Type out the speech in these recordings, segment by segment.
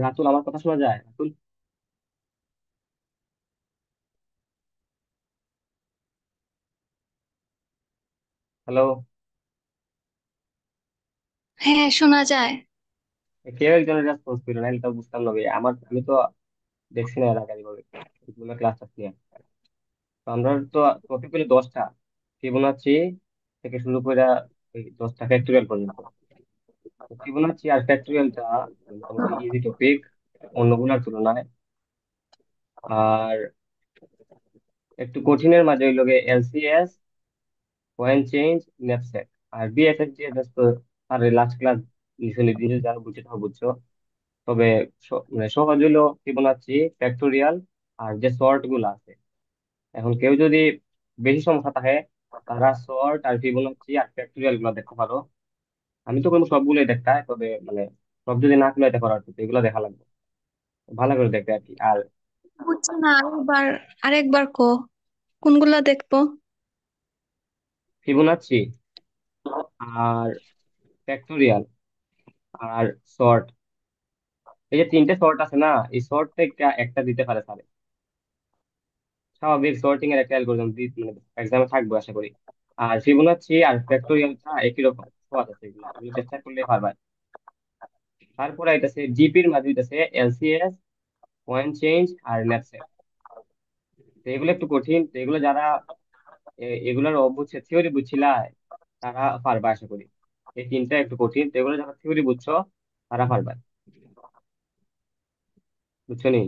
রাতুল, আমার কথা শোনা যায়? রাতুল, হ্যালো। হ্যাঁ, শোনা যায়। কেউ একজনের রেসপন্স করলো না, এটা বুঝতাম না ভাই। আমি তো দেখছি না এর আগে এইভাবে ক্লাস নিয়ে। তো আমরা তো টপিক হলো 10টা, ফিবোনাচি থেকে শুরু করে এই 10টা ফ্যাক্টরিয়াল পর্যন্ত। তো ফিবোনাচি আর ফ্যাক্টরিয়ালটা মোটামুটি ইজি টপিক অন্যগুলোর তুলনায়। আর একটু কঠিনের মাঝে হইল এলসিএস, পয়েন্ট চেঞ্জ, নেপসেক। আর বিএফএসজিএস তো আর লাস্ট ক্লাস নিচে যারা বুঝছে তারা বুঝছো। তবে মানে সহজ হইলো ফিবোনাচি, ফ্যাক্টোরিয়াল, আর যে সর্ট গুলো আছে। এখন কেউ যদি বেশি সমস্যা থাকে, তারা সর্ট আর ফিবোনাচি আর ফ্যাক্টোরিয়াল গুলো দেখতে পারো। আমি তো কোনো সবগুলোই দেখাই, তবে মানে সব যদি না খুলে দেখো আর কি, তো এগুলো দেখা লাগবে ভালো করে দেখবে আর কি। আর বুঝছো না, আরেকবার কো, কোনগুলা দেখবো? ফিবোনাচি আর ফ্যাক্টোরিয়াল আর সর্ট, এই যে তিনটে সর্ট আছে না, এই সর্ট থেকে একটা দিতে পারে স্যার। স্বাভাবিক সর্টিং এর একটা অ্যালগোরিদম মানে এক্সামে থাকবে আশা করি। আর ফিবোনাচি আর ফ্যাক্টোরিয়ালটা একই রকম সহজ আছে, এগুলো এগুলো চেষ্টা করলে পারবা। তারপরে আইতাছে জিপির মাঝে হইতাছে এলসিএস, পয়েন্ট চেঞ্জ আর ন্যাপসেট। তো এগুলো একটু কঠিন, তো এগুলো যারা এগুলোর বুঝছে, থিওরি বুঝছিলা, তারা পারবা আশা করি। এই তিনটা একটু কঠিন, তো এগুলো যারা থিওরি বুঝছো তারা পারবা। বুঝছো নি?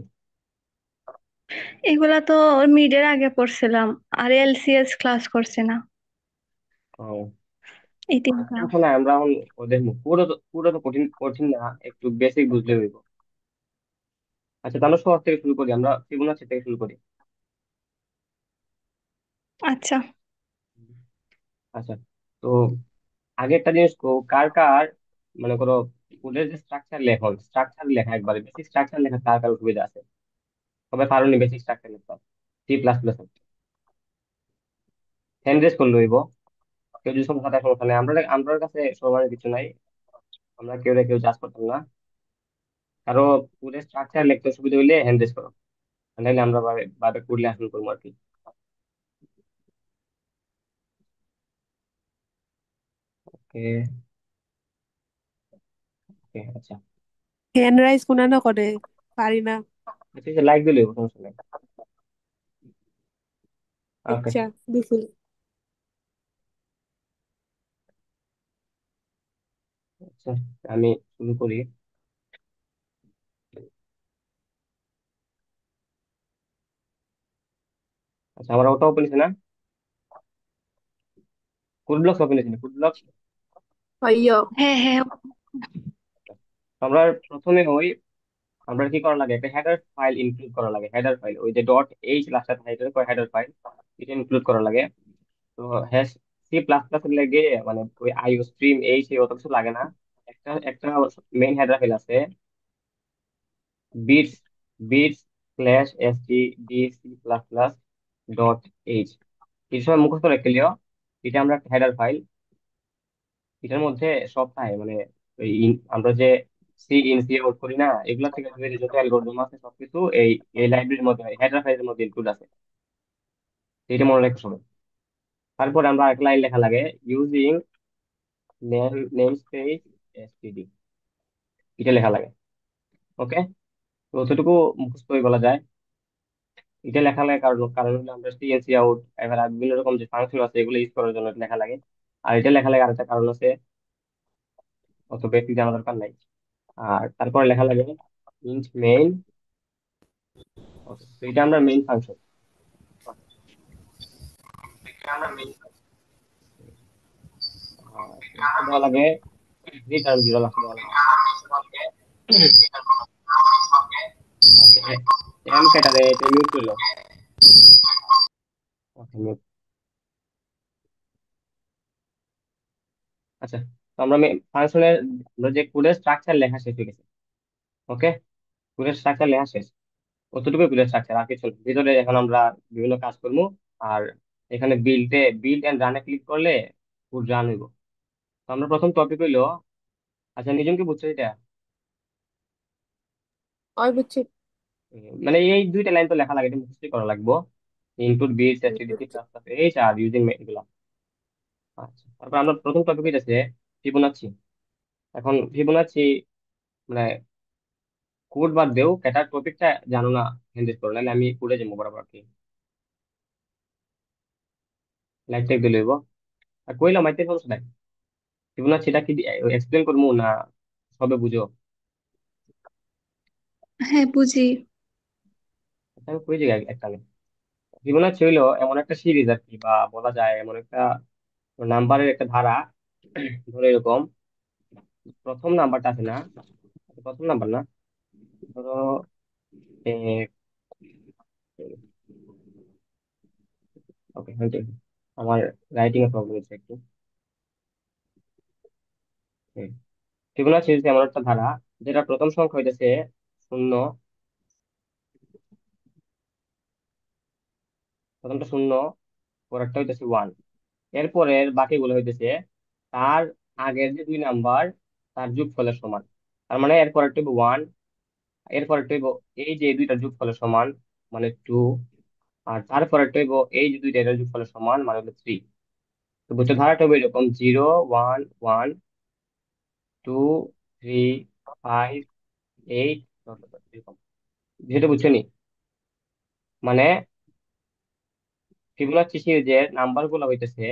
এগুলা তো মিডের আগে পড়ছিলাম, আর এলসিএস ক্লাস করছে না, ও এই তিনটা। এখন আমরা এখন ওদের পুরো তো কঠিন কঠিন না, একটু বেসিক বুঝলে হইব। আচ্ছা, তাহলে সহজ থেকে শুরু করি, আমরা ফিবোনাচি থেকে শুরু করি। আচ্ছা। আচ্ছা, তো আগে একটা জিনিস কার কার, মনে করো কোডের যে স্ট্রাকচার লেখা একবারে বেসিক স্ট্রাকচার লেখা কার কার সুবিধা আছে? তবে কারণে বেসিক স্ট্রাকচার লিখতে C++। হ্যান্ড রেজ করলে হইব। কেউ যদি সমস্যা থাকে সমস্যা নেই, আমরা কাছে সবার কিছু নাই, আমরা কেউ জাজ করতাম না। কারো কোডের স্ট্রাকচার লিখতে সুবিধা হইলে হ্যান্ড রেজ করো, নাহলে আমরা ভাবে করলে আসলে করবো আর কি। ওকে, ওকে, আচ্ছা। হ্যান্ড রাইজ কোনানো করে পারি না। আচ্ছা, লাইক দিলে হইব, সমস্যা নেই। ওকে, আচ্ছা, দিছি। আচ্ছা, আমি শুরু করি। আচ্ছা, আমার ওটা ওপেন আছে না? কোড ব্লকস ওপেন আছে না? Code blocks. হইয়। হ্যাঁ, হ্যাঁ। আমরা প্রথমে আমরা কি করা লাগে, একটা হেডার ফাইল ইনক্লুড করা লাগে। হেডার ফাইল ওই যে .h লাস্টে থাকে, হেডার ফাইল, এটা ইনক্লুড করা লাগে। তো হ্যাশ C++ এর লাগে মানে ওই আইও স্ট্রিম এই সেই অত কিছু লাগে না। একটা একটা মেইন হেডার ফাইল আছে, বিটস বিটস স্ল্যাশ stdc++.h। এই সময় মুখস্থ রেখে লিও, এটা আমরা একটা হেডার ফাইল। এটার মধ্যে সব থাকে মানে ওই আমরা যে সি ইন সি আউট করি না, এগুলা থেকে ধরে যত অ্যালগোরিদম আছে সবকিছু এই এই লাইব্রেরির মধ্যে হেডার ফাইলের মধ্যে ইনক্লুড আছে। এটা মনে রাখতে হবে। তারপর আমরা এক লাইন লেখা লাগে, ইউজিং নেম স্পেস এসটিডি, এটা লেখা লাগে। ওকে, তো অতটুকু মুখস্থ হয়ে বলা যায়। এটা লেখা লাগে কারণ কারণ হলো আমরা সিএনসি আউট, এবার আর বিভিন্ন রকম যে ফাংশন আছে এগুলো ইউজ করার জন্য এটা লেখা লাগে। আর এটা লেখা লাগে আরেকটা কারণ আছে, অত বেশি জানা দরকার নাই। আর তারপর লেখা লাগে ইন্ট মেইন। ওকে, তো এটা আমরা মেইন ফাংশন। লাস্টে দেওয়া লাগে রিটার্ন জিরো, লাস্টে দেওয়া লাগে। আচ্ছা, এম ক্যাটারে এটা মিউট করলো। ওকে, মিউট। আচ্ছা, তো আমরা ফাংশনের আমরা যে কোডের স্ট্রাকচার লেখা শেষ হয়ে গেছে। ওকে, কোডের স্ট্রাকচার লেখা শেষ, কতটুকু কোডের স্ট্রাকচার আর কিছু না। ভিতরে এখন আমরা বিভিন্ন কাজ করবো। আর এখানে বিল্ড এন্ড রানে ক্লিক করলে কোড রান হইব। তো আমরা প্রথম টপিক হইলো, আচ্ছা নিজম কি বুঝছো এটা? ওই বুঝছি। মানে এই দুইটা লাইন তো লেখা লাগে, এটা মুখস্থ করা লাগবে। ইনপুট বিটস এসটিডিসি প্লাস প্লাস এই আর ইউজিং এগুলা। আচ্ছা, তারপর আমরা প্রথম টপিক হইতেছে ফিবোনাচ্চি। এখন ফিবোনাচ্চি মানে কোড বাদ দেও, কেটার টপিকটা জানো না হ্যান্ডেল করো, নাহলে আমি কোডে যাবো বরাবর আর কি। লাইক টেক দিলে হইব। আর কইলাম মাইতে সমস্যা নাই। ফিবোনাচ্চিটা কি এক্সপ্লেন করবো না সবে বুঝো? হ্যাঁ, বুঝি। আচ্ছা, আমি কই জায়গায় একটা নেই। ফিবোনাচ্চি হইলো এমন একটা সিরিজ আর কি, বা বলা যায় এমন একটা নাম্বারের একটা ধারা। ধরো এরকম, প্রথম নাম্বারটা আছে না, প্রথম নাম্বার না, ধরো এক, ওকে আমার রাইটিং এ প্রবলেম হচ্ছে একটু। ফিবোনাচ্চি হচ্ছে এমন একটা ধারা যেটা প্রথম সংখ্যা হইতেছে শূন্য, প্রথমটা শূন্য, পরেরটা হইতেছে ওয়ান, এরপরের বাকিগুলো হইতেছে তার আগের যে দুই নাম্বার তার যোগফলের সমান। তার মানে এরপরেরটা হইব ওয়ান, এরপরেরটা হইব এই যে দুইটা যোগফলের সমান মানে টু, আর তারপরেরটা হইব এই যে দুইটা এটার যোগফলের সমান মানে হলো থ্রি। তো বুঝছো ধারাটা হবে এরকম zero one one, two, three, five, eight, এরকম। যেটা বুঝছো নি? মানে ফিবোনাচ্চি সিরিজের নাম্বার গুলো হইতেছে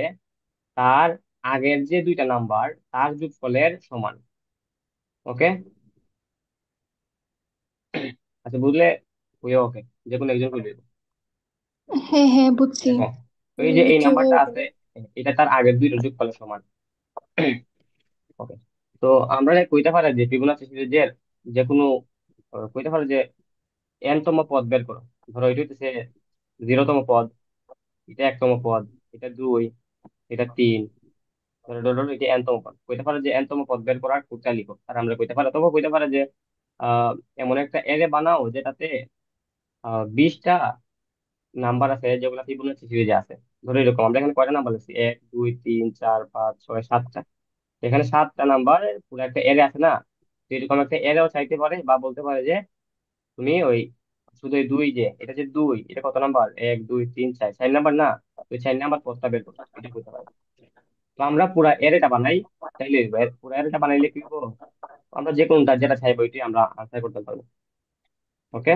তার আগের যে দুইটা নাম্বার তার যোগফলের সমান। ওকে, আচ্ছা বুঝলে? হইও ওকে, যে কোনো একজন কইবে। হ্যাঁ হ্যাঁ, বুঝছি। দেখো, ওই যে এই নাম্বারটা কিভাবে আছে, করে? এটা তার আগের দুইটার যোগফলের সমান। ওকে, তো আমরা কইতে পারি যে ফিবোনাচ্চি সিরিজের যে কোনো কইতে পারি যে এন তম পদ বের করো। ধরো এটা হইতেছে 0তম পদ, এটা 1তম পদ, এটা দুই, এটা তিন, ধরো ধরো ধরো এটা এনতম পদ। কইতে পারে যে এনতম পদ বের করার কোডটা লিখো। আর আমরা কইতে পারি, অথবা কইতে পারে যে আহ এমন একটা এরে বানাও যেটাতে 20টা নাম্বার আছে যেগুলো ফিবোনাচ্চি সিরিজে আছে। ধরো এরকম, আমরা এখানে কয়টা নাম্বার আছে, এক দুই তিন চার পাঁচ ছয় সাতটা, এখানে সাতটা নাম্বার পুরো একটা এরে আছে না। তো এরকম একটা এরেও চাইতে পারে, বা বলতে পারে যে তুমি ওই শুধু এই দুই, যে এটা যে দুই, এটা কত নাম্বার, এক দুই তিন চার, চার নাম্বার না, ওই চার নাম্বার পদটা বের করো, এটা করতে পারে। তো আমরা পুরা এরেটা বানাই, চাইলে পুরা এরেটা বানাইলে কি করবো, আমরা যে কোনটা যেটা চাইবো ওইটাই আমরা আনসার করতে পারবো। ওকে,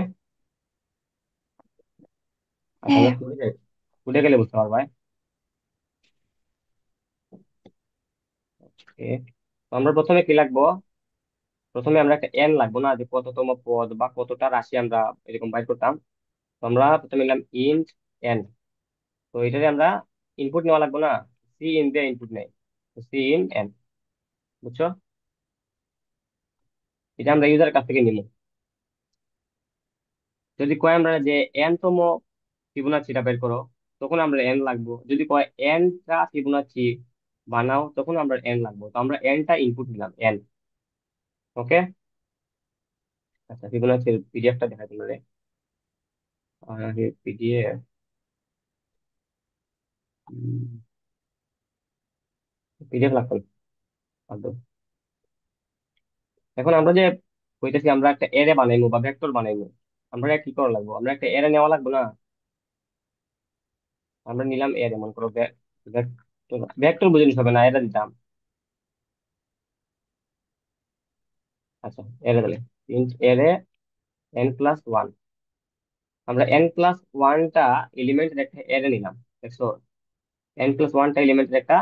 আচ্ছা হ্যাঁ আমরা স্কুলে যাই, স্কুলে গেলে বুঝতে পারবা। ওকে, তো আমরা প্রথমে কি লাগবো, প্রথমে আমরা একটা এন লাগবো না, যে কততম পদ বা কতটা রাশি আমরা এরকম বাইর করতাম। তো আমরা প্রথমে নিলাম ইন্ট এন। তো এটারে আমরা ইনপুট নেওয়া লাগবো না, সি ইন দিয়ে ইনপুট নেই, সি ইন এন। বুঝছো? এটা আমরা ইউজারের কাছ থেকে নিবো। যদি কয় আমরা যে এন তম ফিবোনাচ্চিটা বের করো, তখন আমরা এন লাগবো। যদি কয় এনটা ফিবোনাচ্চি বানাও, তখন আমরা এন লাগবো। তো আমরা এনটা ইনপুট নিলাম, এন। ওকে, আচ্ছা ফিবোনাচ্চির পিডিএফটা দেখা তোমাদের। পিডিএফ, পিডিএফ লাগবে না, বাদ দাও। এখন আমরা যে কইতেছি আমরা একটা এরে বানাইবো বা ভেক্টর বানাইবো, আমরা কি করা লাগবো, আমরা একটা এরে নেওয়া লাগবো না। আমরা নিলাম এরে, মনে করো ভেক্টর, ভেক্টর বুঝে নিতে হবে না, এরে দিতাম। আচ্ছা, এরে দিলে ইন্ট এরে n+1। আমরা n+1টা এলিমেন্টের একটা এরে নিলাম, দেখছো? n+1টা এলিমেন্টের একটা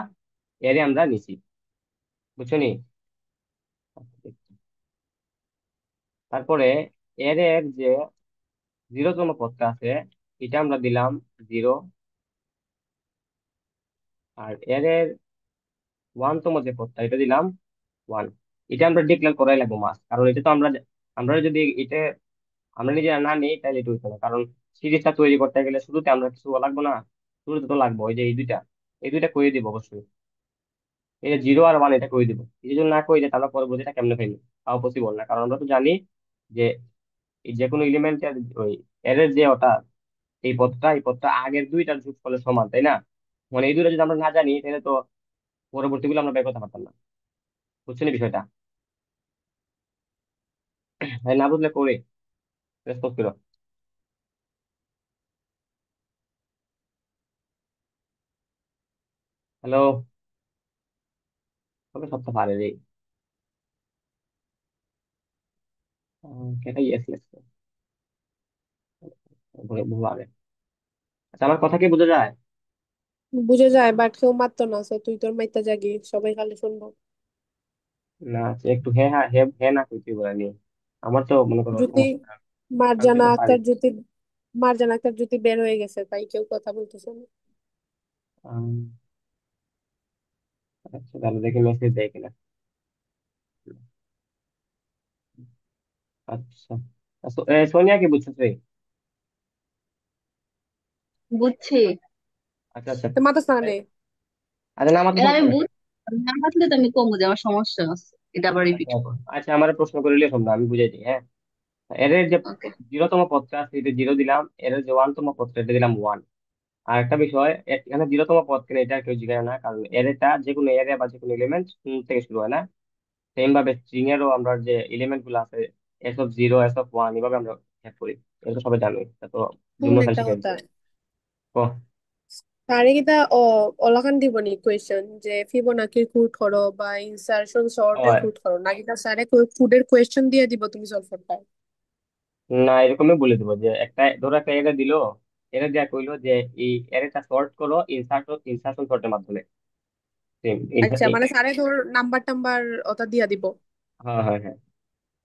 এরে আমরা নিছি, বুঝছো নি? তারপরে এর যে 0তম পদটা আছে, এটা আমরা দিলাম জিরো। আর এর 1তম যে পদটা, এটা দিলাম ওয়ান। এটা আমরা ডিক্লেয়ার করাই লাগবো মাস, কারণ এটা তো আমরা যদি এটা আমরা নিজে না নিই তাহলে এটা হইতো না। কারণ সিরিজটা তৈরি করতে গেলে শুরুতে আমরা কিছু লাগবো না, শুরুতে তো লাগবো ওই যে এই দুইটা করে দিব অবশ্যই। এই যে জিরো আর ওয়ান এটা করে দিব, এই যদি না করে দিই তাহলে পরবর্তীটা কেমনে ফেলবো, তাও পসিবল না। কারণ আমরা তো জানি যে এই যে কোনো এলিমেন্টের ওই এর যে ওটা, এই পদটা আগের দুইটার যোগফলের সমান, তাই না? মানে এই দুইটা যদি আমরা না জানি তাহলে তো পরবর্তীগুলো আমরা বের করতে পারতাম না। বুঝছেন এই বিষয়টা? তাই না বুঝলে করে রেসপন্স করো। হ্যালো। তবে সপ্তাহ পারে রে। কেটাই ইয়েস লেখছে, বহু আগে। আচ্ছা, আমার কথা কি বোঝা যায়? বুঝে যায়, বাট কেউ মারতো না, so তুই তোর মাইতে জাগি, সবাই খালি শুনবো। না আচ্ছা, একটু হ্যাঁ হ্যাঁ হ্যাঁ হ্যাঁ না করতে বলে নি। আমার তো মনে করো জ্যোতি, সমস্যা না, কারণ তুই মারজানা তো পারি। আক্তার জ্যোতি, মারজানা আক্তার জ্যোতি বের হয়ে গেছে, তাই কেউ কথা বলতেছে না। আম, আচ্ছা তাহলে দেখি মেসেজ দেয় কিনা। আচ্ছা। সোনিয়া কি বুঝছো তুই? বুঝছি। আচ্ছা আচ্ছা। তো মাথাস না এ, নে। আচ্ছা না, আমার তো এ আমি সমস্যা নাই। বুঝ না থাকলে তো আমি কমু যে আমার সমস্যা আছে, এটা আবার আচ্ছা রিপিট। আচ্ছা, আমার প্রশ্ন করলে শুনবো, আমি বুঝাই দিই, হ্যাঁ। এর যে ওকে। 0তম পদটা আছে এটা 0 দিলাম, এর যে 1তম পদটা এটা দিলাম 1। আর একটা বিষয়, এখানে 0তম পদ কেন এটা কেউ জিজ্ঞাসা না, কারণ এরটা যে কোনো এরিয়া বা যে কোনো এলিমেন্ট থেকে শুরু হয় না। সেম ভাবে স্ট্রিং এরও আমরা যে এলিমেন্ট গুলো আছে, S0 S1 এভাবে আমরা হ্যাক করি। এটা তো সবাই জানোই, এটা তো কোন জুম্মা খান একটা শিখে কথা, দিচ্ছে। ও তারে কিতা অলাকান দিব নি কোয়েশ্চেন যে ফিবোনাকির কুট করো বা ইনসারশন সর্টের হয় কুট করো, নাকি তার স্যারে ফুডের কোয়েশ্চেন দিয়ে দিব তুমি সলভ করতে। না, এরকমই বলে দিব যে একটা ধরো একটা এরিয়া দিলো, এরিয়া দেয়া কইলো যে এই এরিয়াটা সর্ট করো ইনসার্শন সর্টের মাধ্যমে। Same, আচ্ছা, মানে স্যারে তোর নাম্বার টাম্বার ওটা দিয়া দিব। হ্যাঁ হ্যাঁ হ্যাঁ।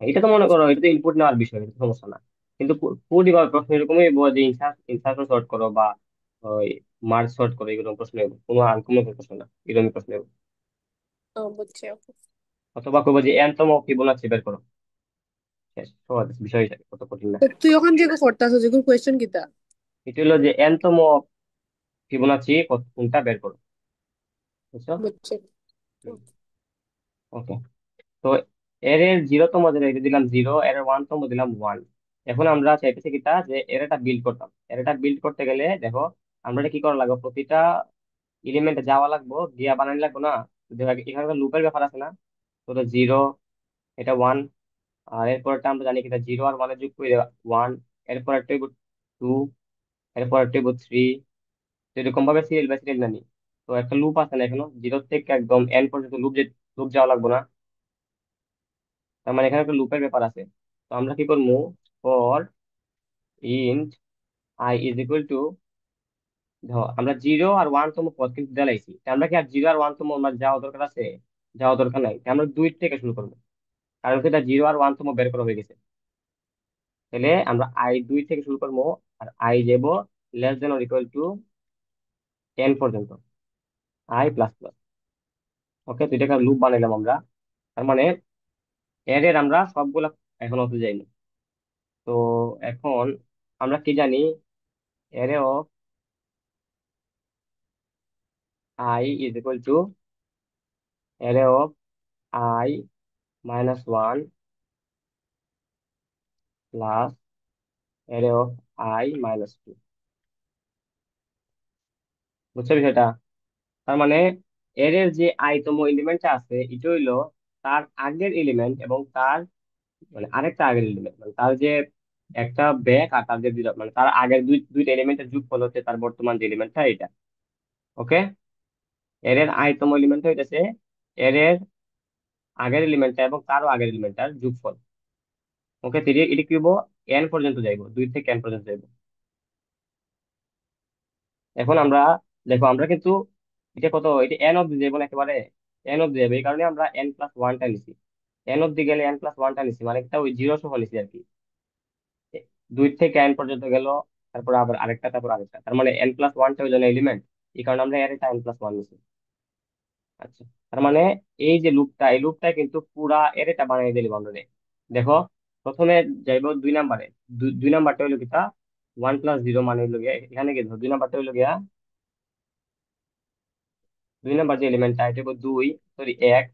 এটা তো মনে করো এটা তো ইনপুট নেওয়ার বিষয়, এটা তো সমস্যা না। কিন্তু পুরো দিবা প্রশ্ন এরকমই হইবো যে ইনসার্শন সর্ট করো বা ওই মার্জ সর্ট করো, এগুলো প্রশ্ন হইবো, কোনো আনকমন প্রশ্ন না, এরকমই প্রশ্ন হইবো। ও বুঝছি, ওকে। অথবা কইবো যে এনতম ফিবোনাচি বের করো। শেষ, সহজ বিষয়, হিসাবে কত কঠিন না। তো তুই ওখান যে করতাছ যেগুলো কোয়েশ্চেন কিতা। এটা হলো যে এনতম ফিবোনাচি কোনটা বের করো, বুঝছো? বুঝছি। ওকে। তো এর 0তম যেটা এটা দিলাম 0, এর 1তম দিলাম 1। এখন আমরা চাইতেছি কিটা যে এরটা বিল্ড করতাম, এরটা বিল্ড করতে গেলে দেখো আমরা এটা কি করা লাগবে, প্রতিটা এলিমেন্টে যাওয়া লাগবো, গিয়া বানানি লাগবো না। দেখো এখানে লুপের ব্যাপার আছে না। তো 0, এটা 1, আর এরপরটা আমরা জানি কিটা 0 আর 1 যোগ করে 1, এরপর একটা 2, এরপর একটা 3। এরকম ভাবে সিরিয়াল বাই সিরিয়াল নানি। তো একটা লুপ আছে না, এখানে 0 থেকে একদম এন পর্যন্ত লুপ যাওয়া লাগবে না। তার মানে এখানে একটা লুপের ব্যাপার আছে। তো আমরা কি করবো, for int i is equal two, ধর আমরা 0 আর 1তম পদ কিন্তু দিলাইছি, তা আমরা কি আর 0 আর 1তম আমরা যাওয়া দরকার আছে? যাওয়া দরকার নাই, তা আমরা 2 থেকে শুরু করবো, কারণ কি এটা 0 আর 1তম বের করা হয়ে গেছে। তাহলে আমরা I2 থেকে শুরু করবো, আর আই যাব less than or equal to 10 পর্যন্ত, আই প্লাস প্লাস। ওকে, তো এটাকে লুপ বানাইলাম আমরা। তার মানে এর আমরা সবগুলা এখন হতে যাইনি। তো এখন আমরা কি জানি, array of I is equal two array of I minus 1 plus array of I minus 2। বুঝছো বিষয়টা? তার মানে এর যে তম এলিমেন্টটা আছে এটা হইলো তার আগের এলিমেন্ট এবং তার মানে আরেকটা আগের এলিমেন্ট, মানে তার যে একটা ব্যাক আর তার যে মানে তার আগের দুইটা এলিমেন্টের যোগফল হচ্ছে তার বর্তমান যে এলিমেন্টটা এটা। ওকে, তম এলিমেন্ট হইতেছে এর আগের এলিমেন্টটা এবং তারও আগের এলিমেন্টটার যোগফল। ওকে, তো এটা কি হইবো, এন পর্যন্ত যাইবো, 2 থেকে এন পর্যন্ত যাইবো। এখন আমরা দেখো আমরা কিন্তু এটা কত, এটা এন অব্দি যাইবো না একেবারে, এন অব্দি যাবে, এই কারণে আমরা n+1টা নিছি। এন অব্দি গেলে n+1টা নিছি, মানে এটা ওই 0 সহ নিছি আর কি। 2 থেকে এন পর্যন্ত গেল, তারপর আবার আরেকটা, তারপর আরেকটা, তার মানে n+1টা ওই জন্য এলিমেন্ট, এই কারণে আমরা এর এটা n+1 নিছি। আচ্ছা, তার মানে এই যে লুপটা, এই লুপটা কিন্তু পুরা এর এটা বানিয়ে দিলি আমরা। দেখো প্রথমে যাইবো 2 নাম্বারে, 2 নাম্বারটা হইলো কিটা 1+0, মানে হইলো গিয়া এখানে কি ধর 2 নাম্বারটা হইলো গিয়া, 2 নাম্বার যে এলিমেন্টটা এটা হইবো 2, সরি 1।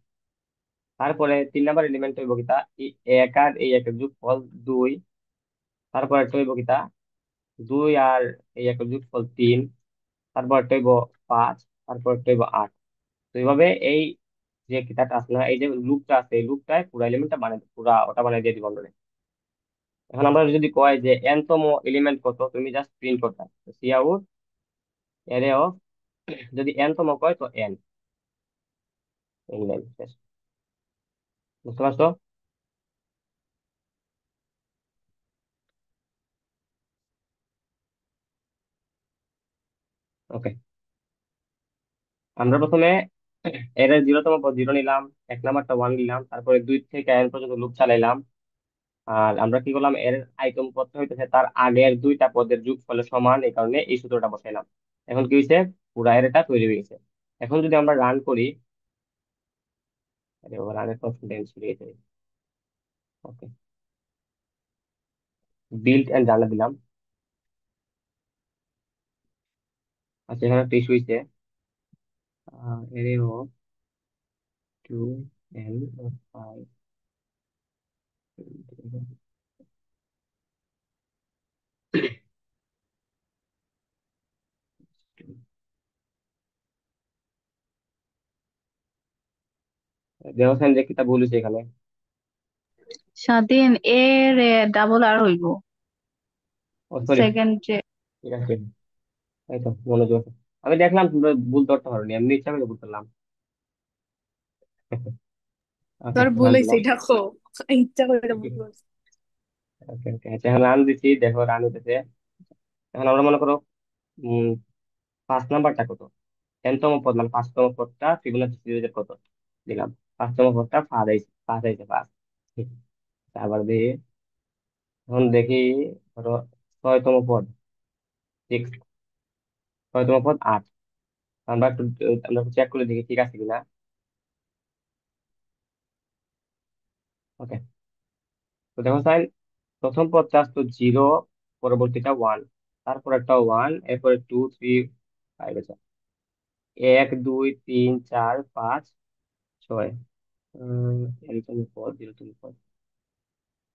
তারপরে 3 নাম্বার এলিমেন্ট হইব কিতা, এই 1 আর এই 1 এর যোগফল 2। তারপর একটা হইব কিতা 2 আর এই 1 এর যোগফল 3। তারপর একটা হইব 5। তারপর একটা হইব 8। তো এইভাবে এই যে কিতাটা আছে না, এই যে লুপটা আছে, এই লুপটায় পুরো এলিমেন্টটা বানাই পুরা ওটা বানাই দিয়ে দিব আমরা। এখন আমরা যদি কয় যে n তম এলিমেন্ট কত, তুমি জাস্ট প্রিন্ট করতে সি আউট অ্যারে অফ, যদি n তম কয় তো n, n লাইন শেষ। বুঝতে পারছো? ওকে, আমরা প্রথমে এর 0তম পদ 0 নিলাম, 1 নাম্বারটা 1 নিলাম, তারপরে 2 থেকে n পর্যন্ত লুপ চালাইলাম। আর আমরা কি করলাম, এর আইটেম পদটা হইতেছে তার আগের দুইটা পদের যোগফলের সমান, এই কারণে এই সূত্রটা বসাইলাম। এখন কি হয়েছে, পুরা এরটা তৈরি হয়ে গেছে। এখন যদি আমরা রান করি, আরে ও রানের কনফিডেন্স ছিল গেছে। ওকে, বিল্ড এন্ড জানা দিলাম। আচ্ছা, এখানে একটা ইস্যু হয়েছে, এরে ও 2 n 5। দেহসেন যে কিতা বলেছে এখানে। স্বাধীন এর ডাবল আর হইব ও সরি, সেকেন্ড যে। ঠিক আছে, এই তো মনোযোগ আছে। আমি দেখলাম তোমরা ভুল ধরতে পারোনি, এমনি ইচ্ছা করে ভুল করলাম। ওকে, তোর ভুল রান হয়েছে দিলাম। দেখো, ইচ্ছা করে ভুল করছি। ওকে ওকে, আচ্ছা এখন রান দিচ্ছি, দেখো রান হইতেছে। এখন আমরা মনে করো, উম 5 নাম্বারটা কত, n তম পদ মানে 5তম পদটা ফিবোনাচি সিরিজের কত দিলাম। 5তম পদটা 5 আইছে 5। আবার দেখি, এখন দেখি, ধরো 6তম পদ 6, 6তম পদ 8। আমরা একটু চেক করে দেখি ঠিক আছে কিনা। ওকে, তো দেখো সাইন, প্রথম পদটা আসতো 0, পরবর্তীটা 1, তারপর একটা 1, এরপরে 2 3 5 আছে, 1 2 3 4 5 6। এরকম পদ, এরকম পদ।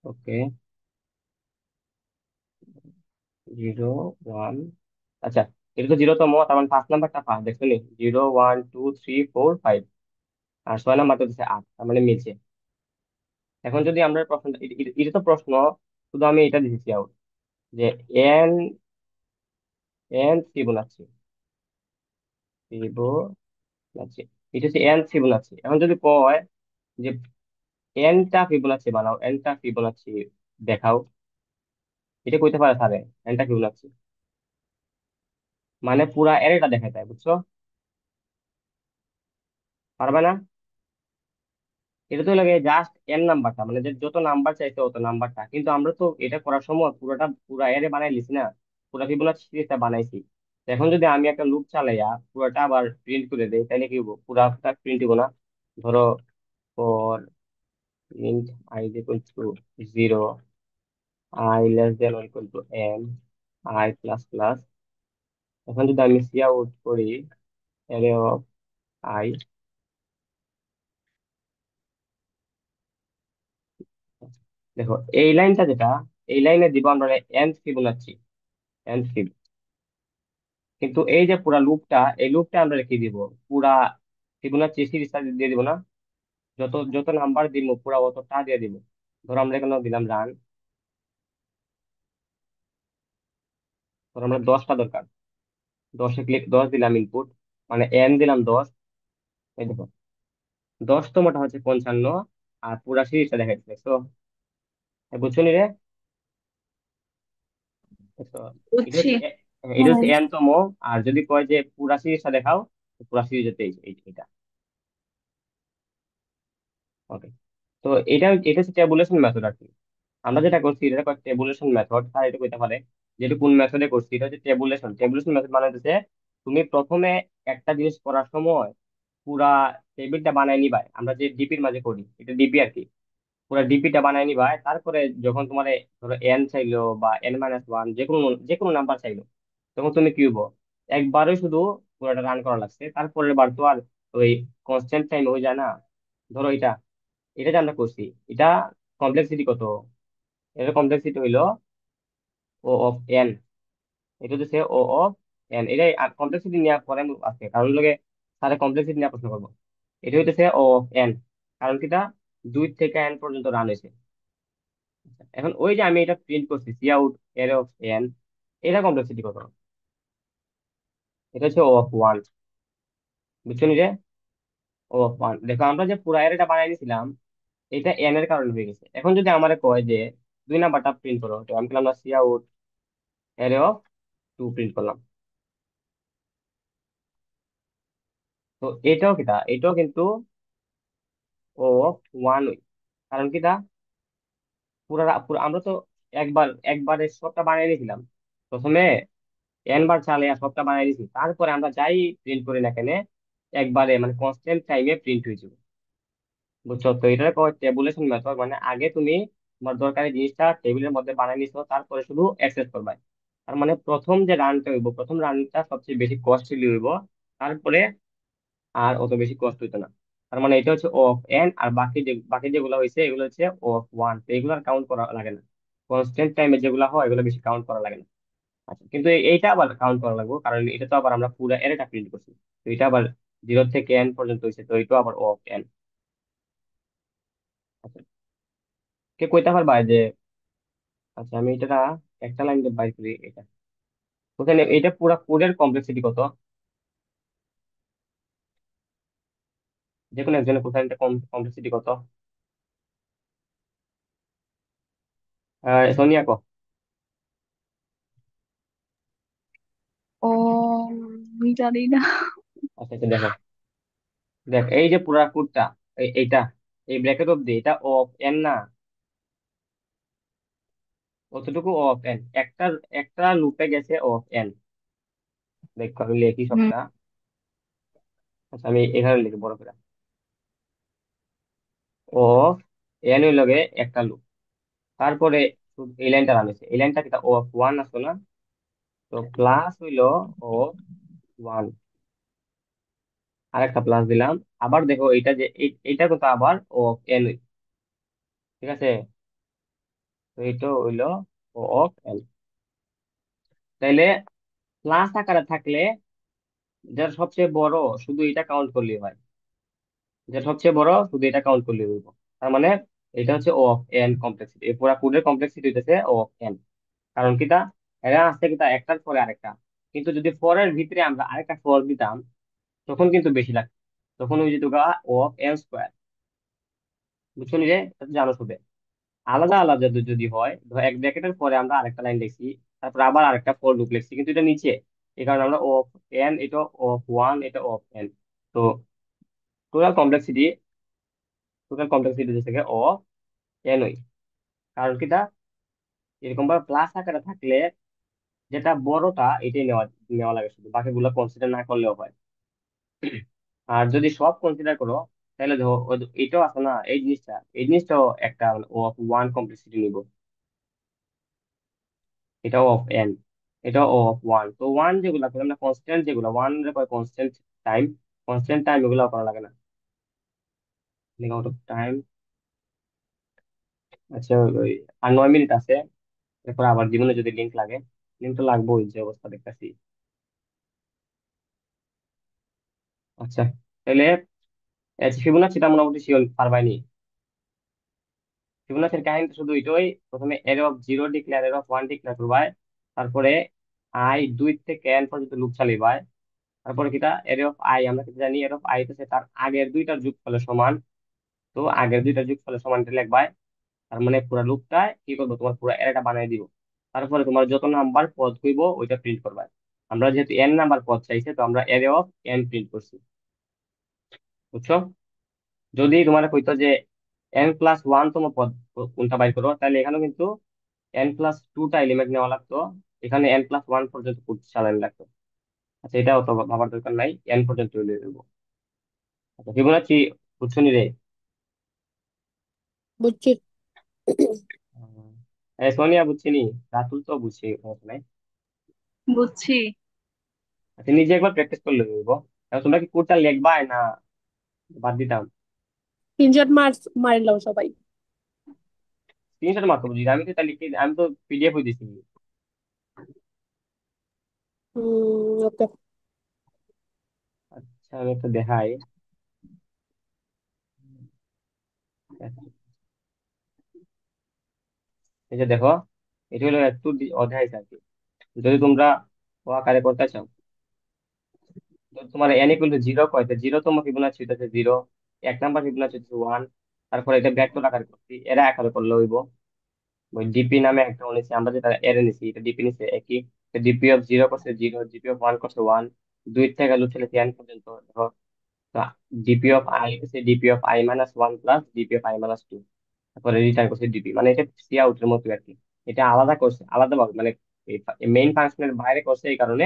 ওকে, 0 1, আচ্ছা, এটা তো 0তম, তার মানে 5 নাম্বারটা 5, দেখছো নি, 0 1 2 3 4 5, আর 6 নাম্বারটা হচ্ছে 8, তার মানে মিলছে। এখন যদি আমরা প্রশ্ন, এটা তো প্রশ্ন, শুধু আমি এটা দিতেছি আউট, যে এন, ফিবোনাচি, ফিবোনাচি, এটা হচ্ছে এন ফিবোনাচি। এখন যদি কয় যে এনটা ফিবোনাচি বানাও, এনটা ফিবোনাচি দেখাও, এটা কইতে পারে স্যারে, এনটা ফিবোনাচি মানে পুরা এরেটা দেখাই দেয়, বুঝছো? পারবে না? এটা তো লাগে জাস্ট এন নাম্বারটা, মানে যে যত নাম্বার চাইছে অত নাম্বারটা, কিন্তু আমরা তো এটা করার সময় পুরা এরে বানাই লিছি না, পুরা ফিবোনাচি সিরিজটা বানাইছি। তো এখন যদি আমি একটা লুপ চালাইয়া পুরাটা আবার প্রিন্ট করে দেই, তাহলে কি হবো, পুরাটা প্রিন্ট হবো না। ধরো, for int I is equal to 0, I less than or equal to m, I plus plus। এখন যদি আমি সি আউট করি array of I, দেখো এই লাইনটা যেটা, এই লাইনে দিব আমরা n ফিবোনাচি, n ফিব। কিন্তু এই যে পুরা লুপটা, এই লুপটা আমরা রেখে দিব পুরা ফিবোনাচি সিরিজটা দিয়ে দিব না, যত যত নাম্বার দিব পুরা অতটা দিয়ে দিব। ধরো আমরা এখানে দিলাম রান, ধরো আমরা 10টা দরকার, 10 দিলাম ইনপুট, মানে n দিলাম 10। এই দেখো, 10তমটা হচ্ছে 55, আর পুরা সিরিজটা দেখাইছে তো, বুঝছো নি রে? তো এটা বুঝছি। হচ্ছে এটা হ্যাঁ। হচ্ছে n তম। আর যদি কয় যে পুরা সিরিজটা দেখাও, তো পুরা সিরিজ হচ্ছে এটা। ওকে, তো এটা হচ্ছে ট্যাবুলেশন মেথড আর কি। আমরা যেটা করছি এটা কয়েক ট্যাবুলেশন মেথড, আর এটা কইতে পারে যেটা কোন মেথডে করছি, এটা হচ্ছে ট্যাবুলেশন মেথড। মানে হচ্ছে তুমি প্রথমে একটা জিনিস করার সময় পুরা টেবিলটা বানাই নিবা, আমরা যে ডিপির মাঝে করি, এটা ডিপি আর কি, পুরো ডিপিটা বানাই নিবা। তারপরে যখন তোমার ধরো এন চাইলো বা n-1, যে কোনো নাম্বার চাইলো, তখন তুমি কি হবো, একবারই শুধু পুরোটা রান করা লাগছে, তারপরের বার তো আর ওই কনস্ট্যান্ট টাইম হয়ে যায় না। ধরো এটা, এটা যে আমরা করছি, এটা কমপ্লেক্সিটি কত, এর কমপ্লেক্সিটি হইলো ও অফ এন, এটা হচ্ছে ও অফ এন। এটা কমপ্লেক্সিটি নিয়ে পরে আছে, কারণ লোকে তাহলে কমপ্লেক্সিটি নিয়ে প্রশ্ন করবো। এটা হইতেছে ও অফ এন, কারণ কিটা 2 থেকে n পর্যন্ত রান হয়েছে। এখন ওই যে আমি এটা প্রিন্ট করছি C out array of N, এটা কমপ্লেক্সিটি কত? এটা হচ্ছে ও অফ ওয়ান। বুঝছো নি রে? ও অফ ওয়ান, দেখো আমরা যে পুরো অ্যারেটা বানাই দিয়েছিলাম, এটা এন এর কারণে হয়ে গেছে। এখন যদি আমারে কয় যে 2 নাম্বারটা প্রিন্ট করো, তো আমি করলাম না C out array of 2 print করলাম। তো এটাও কিটা, এটাও কিন্তু ও অফ ওয়ান। কারণ কিটা, পুরো আমরা তো একবারে সবটা বানিয়ে নিয়েছিলাম প্রথমে, এন বার চালে আর সবটা বানিয়ে দিয়েছি, তারপরে আমরা যাই প্রিন্ট করি না কেন, একবারে মানে কনস্ট্যান্ট টাইমে প্রিন্ট হয়ে যাবে। বুঝছো? তো এটা টেবুলেশন মেথড, মানে আগে তুমি তোমার দরকারি জিনিসটা টেবিলের মধ্যে বানিয়ে নিছো, তারপরে শুধু অ্যাক্সেস করবা। তার মানে প্রথম যে রানটা হইব, প্রথম রানটা সবচেয়ে বেশি কস্টলি হইব, তারপরে আর অত বেশি কষ্ট হইতো না। তার মানে এটা হচ্ছে ও অফ এন, আর বাকি যেগুলো হয়েছে এগুলো হচ্ছে ও অফ ওয়ান। তো এগুলো কাউন্ট করা লাগে না, কনস্ট্যান্ট টাইমে যেগুলো হয় এগুলো বেশি কাউন্ট করা লাগে না। আচ্ছা, কিন্তু এইটা আবার কাউন্ট করা লাগবে, কারণ এটা তো আবার আমরা পুরো এরটা প্রিন্ট করছি। তো এটা আবার 0 থেকে n পর্যন্ত হয়েছে, তো এটা আবার ও অফ এন। আচ্ছা, কে কইতে পারবা যে, আচ্ছা আমি এটা একটা লাইন দিয়ে বাইর করি এটা, ওখানে এটা পুরো কোডের কমপ্লেক্সিটি কত? যে কোনো একজনের কোথায় এটা কমপ্লেক্সিটি কত? সোনিয়া কো। ও, জানি না। আচ্ছা আচ্ছা, দেখো, দেখ এই যে পুরা কোডটা, এইটা, এই ব্র্যাকেট অব্দি এটা ও অফ এন না? অতটুকু ও অফ এন, একটা একটা লুপে গেছে ও অফ এন। দেখো আমি লিখি হুম। সবটা। আচ্ছা আমি এখানে লিখি বড় করে, ও অফ এন হইল গে একটা লুপ। তারপরে এই লাইনটা নামেছে, এই লাইনটা কিটা ও অফ ওয়ান আসলো না? তো প্লাস হইলো ও ওয়ান, আরেকটা প্লাস দিলাম। আবার দেখো এটা যে এইটা কিন্তু আবার ও অফ এন, ঠিক আছে? তো এইটা হইলো ও অফ এন। তাইলে প্লাস আকারে থাকলে, যার সবচেয়ে বড় শুধু এটা কাউন্ট করলেই হয়, যেটা সবচেয়ে বড় শুধু এটা কাউন্ট করলেই হইব। তার মানে এটা হচ্ছে ও অফ এন কমপ্লেক্সিটি, এই পুরা কোডের কমপ্লেক্সিটি হইতেছে ও অফ এন। কারণ কিটা, এরা আসছে কিটা একটার পরে আরেকটা। কিন্তু যদি ফরের ভিতরে আমরা আরেকটা ফর দিতাম, তখন কিন্তু বেশি লাগতো, তখন ওই যেটুকু ও অফ এন স্কোয়ার। বুঝছো নি রে? এটা তো জানো শুধু। আলাদা আলাদা যদি হয়, ধর এক ব্র্যাকেটের পরে আমরা আরেকটা লাইন লিখছি, তারপর আবার আরেকটা ফর লুপ লিখছি, কিন্তু এটা নিচে, এই কারণে আমরা ও অফ এন, এটা ও অফ ওয়ান, এটা ও অফ এন। তো টোটাল কমপ্লেক্সিটি, থেকে ও এন ওই। কারণ কিটা, এরকম ভাবে প্লাস আকারে থাকলে যেটা বড়টা এটাই নেওয়া নেওয়া লাগে, শুধু বাকিগুলো কনসিডার না করলেও হয়। আর যদি সব কনসিডার করো, তাহলে ধরো এটাও আছে না, এই জিনিসটাও একটা ও অফ ওয়ান কমপ্লেক্সিটি নিব। এটাও অফ এন, এটাও ও অফ ওয়ান। তো ওয়ান যেগুলো করে আমরা কনস্ট্যান্ট, যেগুলো one constant time, constant time এগুলো করা লাগে না। Out of time. আচ্ছা ওই আর 9 মিনিট আছে, এরপর আবার জীবনে যদি লিঙ্ক লাগে, লিঙ্ক তো লাগবে, ওই যে অবস্থা দেখতেছি। আচ্ছা, তাহলে ফিবোনাচিটা মোটামুটি শিওর পারবাইনি। ফিবোনাচির কাহিনীটা শুধু এটাই, প্রথমে এর অফ জিরো ডিক্লেয়ার, এর অফ ওয়ান ডিক্লেয়ার করবাই, তারপরে আই 2 থেকে n পর্যন্ত লুপ চালিবাই। তারপরে কিটা, এর অফ আই আমরা কিন্তু জানি, এর অফ আই হচ্ছে তার আগের দুইটার যোগফলের সমান। তো আগের দুইটার যোগফলের সমানটা লিখবাই। তার মানে পুরো লুপটা কি করবো, তোমার পুরো এরটা বানিয়ে দিব। তারপরে তোমার যত নাম্বার পদ হইব ওইটা প্রিন্ট করবা। আমরা যেহেতু n নাম্বার পদ চাইছে, তো আমরা এর অফ n প্রিন্ট করছি। বুঝছো? যদি তোমার কইতো যে n+1 তম পদ কোনটা বাইর করো, তাহলে এখানেও কিন্তু n+2টা এলিমেন্ট নেওয়া লাগতো, এখানে n+1 পর্যন্ত কোড চালানো লাগতো। আচ্ছা, এটাও তো ভাবার দরকার নাই, n পর্যন্ত হইলে দেবো। আচ্ছা ফিবোনাচি, বুঝছো নি রে? বুঝছি। সোনিয়া বুঝছি নি, রাতুল তো বুঝছি, সমস্যা নাই। বুঝছি। আচ্ছা, নিজে একবার প্র্যাকটিস করলে হইব। এখন তোমরা কি কোডটা লিখবা না বাদ দিতাম? স্ক্রিনশট মারলাম সবাই। স্ক্রিনশট মারতে বুঝি, আমি তো তাহলে আমি তো পিডিএফ হয়ে দিছি। ওকে। আচ্ছা আমি একটু দেখাই। এই যে দেখো, এটা হলো একটু অধ্যায় আর কি। যদি তোমরা ও আকারে করতে চাও, যদি তোমার এন ইকুয়াল টু জিরো কয়, জিরো তোমার ফিবোনাচি হইতেছে জিরো, এক নাম্বার ফিবোনাচি হচ্ছে ওয়ান। তারপরে এটা ভেক্টর আকারে করছি, এরা আকারে করলে হইব। ওই ডিপি নামে একটা নিছি আমরা, যেটা এর নিছি এটা ডিপি নিছে একই। ডিপি অফ জিরো করছে জিরো, ডিপি অফ ওয়ান করছে ওয়ান, দুই থেকে লুচলে এন পর্যন্ত দেখো। ডিপি অফ আই হচ্ছে DP of I minus one plus DP of I minus two. তারপরে রিটার্ন করছে ডিপি, মানে এটা সি আউটের মতো আর কি। এটা আলাদা করছে, আলাদা ভাবে মানে মেইন ফাংশনের বাইরে করছে, এই কারণে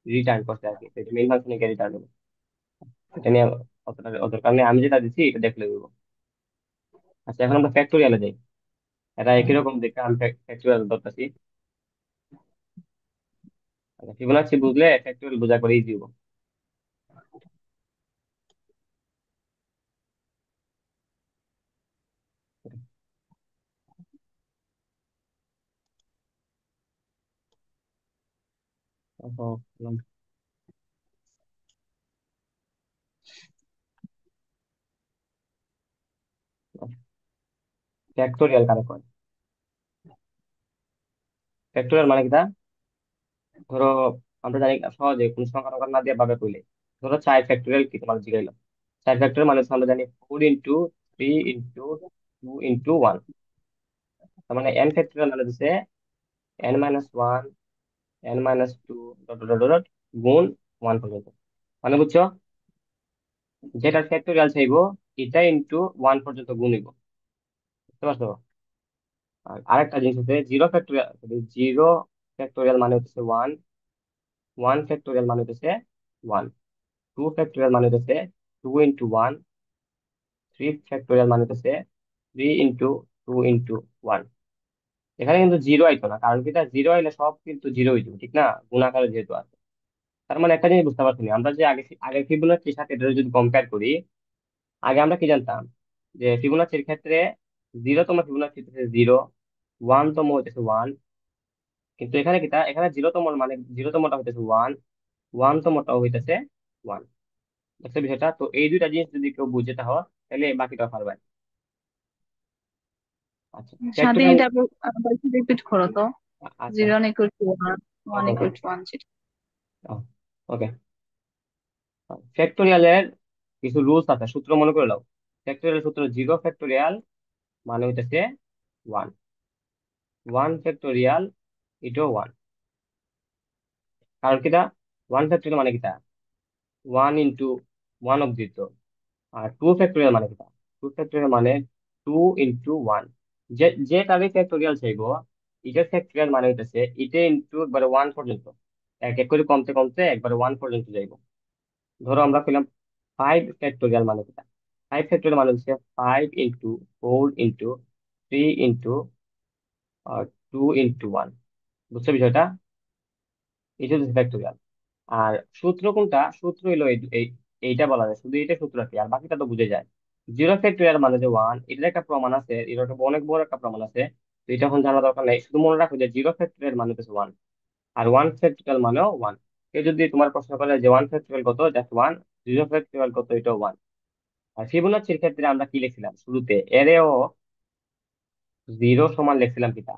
রিটার্ন করছে আর কি। তো এটা মেইন ফাংশনে গিয়ে রিটার্ন হবে। এটা নিয়ে অতটা অতটা কারণে আমি যেটা দিচ্ছি এটা দেখলে দেবো। আচ্ছা, এখন আমরা ফ্যাক্টোরিয়ালে যাই। এটা একই রকম দেখে আমি ফ্যাক্টোরিয়াল ধরতেছি। আচ্ছা, ফিবোনাচি বুঝলে ফ্যাক্টোরিয়াল বোঝা করে ইজি হবো। ফ্যাক্টোরিয়াল কারে কয়? ফ্যাক্টোরিয়াল মানে কি তা? ধরো, আমরা জানি সহজে কোন সংখ্যা টংখ্যা না দিয়ে ভাবে কইলে, ধরো 4 ফ্যাক্টোরিয়াল কি তোমার জিগাইলো। 4 ফ্যাক্টোরিয়াল মানে হচ্ছে আমরা জানি 4 ইন্টু 3 ইন্টু 2 ইন্টু 1। তার মানে এন ফ্যাক্টোরিয়াল মানে হচ্ছে n-1, n-2 dot dot dot dot গুণ 1 পর্যন্ত। মানে বুঝছো, যেটা ফ্যাক্টোরিয়াল চাইবো এটা ইন্টু 1 পর্যন্ত গুণ হইব। বুঝতে পারছো? আর আরেকটা জিনিস হচ্ছে জিরো ফ্যাক্টোরিয়াল। জিরো ফ্যাক্টোরিয়াল মানে হচ্ছে ওয়ান, ওয়ান ফ্যাক্টোরিয়াল মানে হচ্ছে ওয়ান, টু ফ্যাক্টোরিয়াল মানে হচ্ছে 2 ইন্টু 1, থ্রি ফ্যাক্টোরিয়াল মানে হচ্ছে 3 ইন্টু 2 ইন্টু 1। এখানে কিন্তু জিরো আইতো না, কারণ কি জিরো আইলে সব কিন্তু জিরো হইতো, ঠিক না? গুণাকারে যেহেতু আছে। তার মানে একটা জিনিস বুঝতে পারছি না, আমরা যে আগে আগে ফিবোনাচির সাথে এটা যদি কম্পেয়ার করি, আগে আমরা কি জানতাম যে ফিবোনাচির ক্ষেত্রে জিরো তম ফিবোনাচি হচ্ছে জিরো, ওয়ান তম হইতেছে ওয়ান। কিন্তু এখানে কি এখানে জিরো তম মানে জিরো তমটা হইতেছে ওয়ান, ওয়ান তমটাও হইতেছে ওয়ান। বুঝতে বিষয়টা? তো এই দুইটা জিনিস যদি কেউ বুঝে তাহলে বাকিটা পারবে। আচ্ছা, স্বাধীন ফ্যাক্টোরিয়াল। এটা আবার রিপিট করো তো। আচ্ছা, 0 = 1, 1 ওকে ওকে, = 1 যেটা। ওকে। ফ্যাক্টোরিয়ালের কিছু রুলস আছে, সূত্র মনে করে নাও। ফ্যাক্টোরিয়াল সূত্র: জিরো ফ্যাক্টোরিয়াল মানে হইতেছে ওয়ান, ওয়ান ফ্যাক্টোরিয়াল এটাও ওয়ান। কারণ কিটা, ওয়ান ফ্যাক্টোরিয়াল মানে কিটা ওয়ান অব্দি তো। আর টু ফ্যাক্টোরিয়াল মানে কিটা, টু ফ্যাক্টোরিয়াল মানে 2 ইন্টু 1। যে যে তাদের ফ্যাক্টোরিয়াল চাইবো, এটার ফ্যাক্টোরিয়াল মানে হইতেছে এটা ইন্টু একবারে ওয়ান পর্যন্ত, এক এক করে কমতে কমতে একবারে ওয়ান পর্যন্ত যাইবো। ধরো আমরা পেলাম 5 ফ্যাক্টোরিয়াল মানে কিটা, 5 ফ্যাক্টোরিয়াল মানে হচ্ছে 5 ইন্টু 4 ইন্টু 3 ইন্টু 2 ইন্টু 1। বুঝছো বিষয়টা? এটা হচ্ছে ফ্যাক্টোরিয়াল। আর সূত্র কোনটা? সূত্র হইলো এইটা বলা যায়, শুধু এটা সূত্র কি, আর বাকিটা তো বুঝে যায়। জিরো ফ্যাক্টোরিয়াল মানে যে ওয়ান, এটার একটা প্রমাণ আছে, এর একটা অনেক বড় একটা প্রমাণ আছে। তো এটা এখন জানা দরকার নেই, শুধু মনে রাখো যে জিরো ফ্যাক্টোরিয়াল মানে হচ্ছে ওয়ান, আর ওয়ান ফ্যাক্টোরিয়াল মানেও ওয়ান। কেউ যদি তোমার প্রশ্ন করে যে ওয়ান ফ্যাক্টোরিয়াল কত, জাস্ট ওয়ান। জিরো ফ্যাক্টোরিয়াল কত, এটা ওয়ান। আর ফিবোনাচির ক্ষেত্রে আমরা কি লিখছিলাম শুরুতে? এরেও জিরো সমান লিখছিলাম কিটা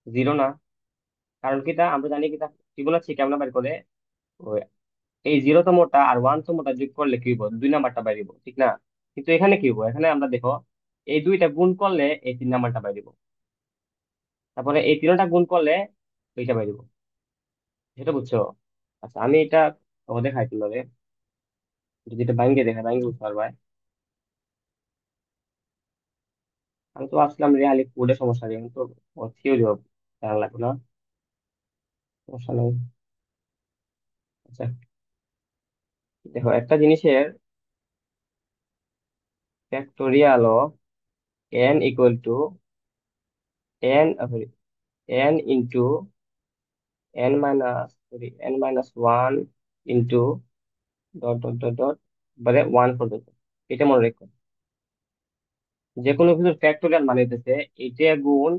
জিরো না। কারণ কিটা আমরা জানি কিটা ফিবোনাচি কেমন বের করে, ওই এই জিরো তমটা আর ওয়ান তমটা যোগ করলে কি হইব, 2 নাম্বারটা বাইরিব, ঠিক না? কিন্তু এখানে কি হইব, এখানে আমরা দেখো এই দুইটা গুণ করলে এই 3 নাম্বারটা বাইরিব, তারপরে এই তিনটা গুণ করলে এইটা বাইরিব। সেটা বুঝছো? আচ্ছা, আমি এটা দেখাই তোমাদের, যদি এটা বাইঙ্গে দেখা বাইঙ্গে বুঝতে পারবা। আমি তো আসলাম রিয়ালি কোডে সমস্যা নেই, আমি তো থিওরি জানা লাগবে না, সমস্যা নেই। আচ্ছা, দেখো একটা জিনিসের factorial of n sorry n into n minus 1 into dot dot dot dot মানে ওয়ান পর্যন্ত। এটা মনে রাখো, যে কোনো কিছুর ফ্যাক্টোরিয়াল মানে হইতেছে এটা গুণ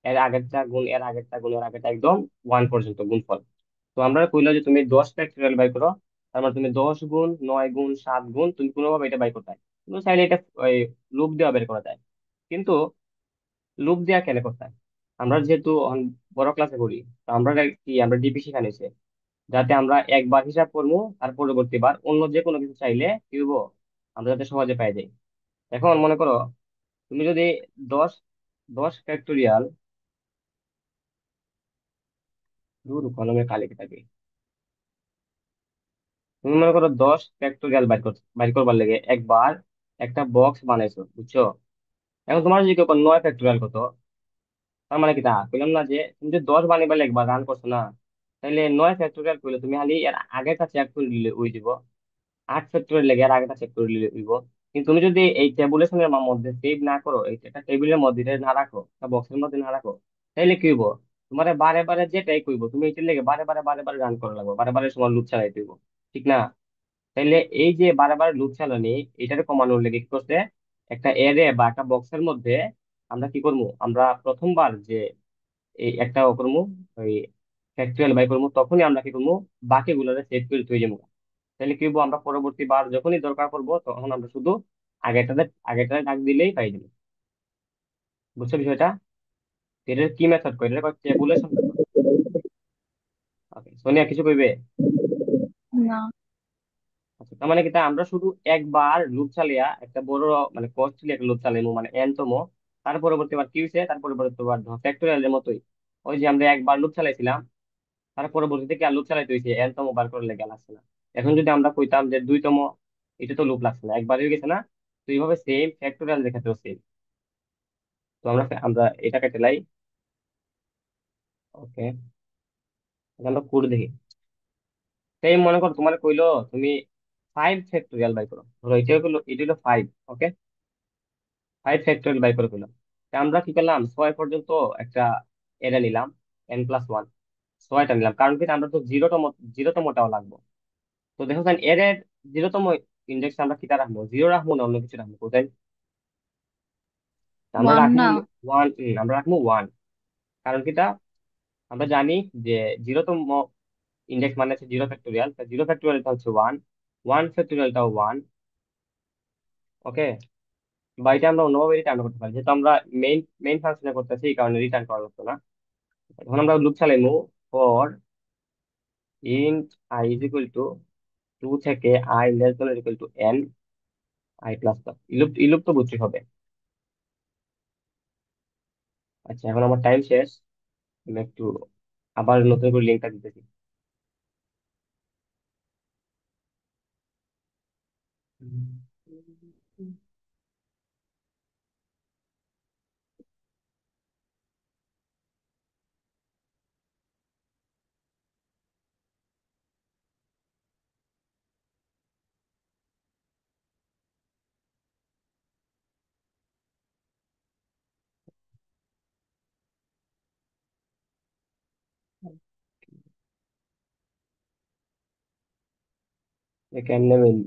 এর আগেরটা গুণ এর আগেরটা গুণ এর আগেরটা একদম ওয়ান পর্যন্ত গুণফল। তো আমরা কইলো যে তুমি 10 ফ্যাক্টোরিয়াল বাই করো, তার মানে তুমি 10 গুণ 9 গুণ 7 গুণ তুমি কোনোভাবে এটা বাই করতে হয়। তুমি চাইলে এটা ওই লুপ দেওয়া বের করা যায়, কিন্তু লুপ দেওয়া কেন করতে হয়? আমরা যেহেতু এখন বড় ক্লাসে পড়ি, তো আমরা আমরা ডিপি শিখা নিছে, যাতে আমরা একবার হিসাব করবো, আর পরবর্তী বার অন্য যে কোনো কিছু চাইলে কি হবো, আমরা যাতে সহজে পাই যাই। এখন মনে করো, তুমি যদি 10 10 ফ্যাক্টোরিয়াল, দূর কলমের কালি থাকে, তুমি মনে করো 10 ফ্যাক্টোরিয়াল বাইর করবার লেগে একবার একটা বক্স বানাইছো, বুঝছো? এখন তোমার যদি কেউ 9 ফ্যাক্টোরিয়াল কত, তার মানে কি তা কইলাম না যে তুমি যদি 10 বানিয়ে পারলে একবার রান করছো না, তাহলে 9 ফ্যাক্টোরিয়াল করলে তুমি খালি এর আগেরটা চেক করে নিলে ওই দিব, 8 ফ্যাক্টরিয়াল লেগে আর আগেটা চেক করে নিলে উইব। কিন্তু তুমি যদি এই ট্যাবুলেশনের মধ্যে সেভ না করো, এই একটা টেবিলের মধ্যে এটা না রাখো, একটা বক্সের মধ্যে না রাখো, তাহলে কি হইব, তোমার বারে বারে যেটাই কইব তুমি এটার লেগে বারে বারে রান করা লাগবে, বারে বারে সময় লুপ চালাই দিব, ঠিক না? তাইলে এই যে বারে বারে লুপ চালানি, এটারে কমানোর লেগে কি করতে, একটা এরে বা একটা বক্সের মধ্যে আমরা কি করবো, আমরা প্রথমবার যে এই একটা করবো, ওই ফ্যাক্টরিয়াল বাই করবো, তখনই আমরা কি করবো, বাকিগুলোরে সেভ করে থই যাবো। তাহলে কি হবো, আমরা পরবর্তী বার যখনই দরকার পড়বো তখন আমরা শুধু আগেরটাতে আগেরটাতে ডাক দিলেই পাই যাবো। বুঝছো বিষয়টা? এটা কি মেথড কই, এটা ট্যাবুলেশন মেথড। ওকে, সোনিয়া কিছু কইবে? না। আচ্ছা, তার মানে কি তা আমরা শুধু একবার লুপ চালিয়া একটা বড়, মানে কস্টলি একটা লুপ চালাইমু, মানে এন তম, তার পরবর্তী বার কি হয়েছে, তার পরবর্তী বার ফ্যাক্টরিয়াল এর মতোই, ওই যে আমরা একবার লুপ চালাইছিলাম, তার পরবর্তীতে কি আর লুপ চালাইতে হয়েছে, এন তম বার করে লেগে লাগছে না। এখন যদি আমরা কইতাম যে 2তম, এটা তো লুপ লাগছে না, একবার হয়ে গেছে না। তো এইভাবে সেম ফ্যাক্টরিয়াল দেখাতেও সেম। তো আমরা এটা কেটে লাই। ওকে, আমরা কোড দেখি। সেই মনে করো তোমার কইলো তুমি 5 ফ্যাক্টরিয়াল বাই করো, ধরো এটা হলো 5। ওকে, 5 ফ্যাক্টরিয়াল বাই করে কইলাম। তা আমরা কি করলাম, 6 পর্যন্ত একটা এরে নিলাম, n+1, 6টা নিলাম, কারণ কি আমরা তো জিরোতমটাও লাগবো। তো দেখো এর 0তম ইন্ডেক্স আমরা কিটা রাখবো, 0 রাখবো না অন্য কিছু রাখবো কোথায়? তা আমরা ওয়ান রাখবো না। 1, আমরা রাখবো 1। কারণ কিটা, আমরা জানি যে 0তম ইন্ডেক্স মানে হচ্ছে 0 ফ্যাক্টোরিয়াল, 0 ফ্যাক্টোরিয়ালটা হচ্ছে 1, 1 ফ্যাক্টোরিয়ালটাও 1। ওকে, বা এটা আমরা অন্যভাবে রিটার্ন করতে পারি, যেহেতু আমরা মেইন মেইন ফাংশনে করতেছি এই কারণে রিটার্ন করা লাগতো না। এখন আমরা লুপ চালাইমু, for int i is equal to 2 থেকে i less than equal to n, i plus plus, ইলুপ তো বুঝতে হবে। আচ্ছা, এখন আমার টাইম শেষ, আমি একটু আবার নতুন করে লিঙ্কটা দিতেছি। কেমনে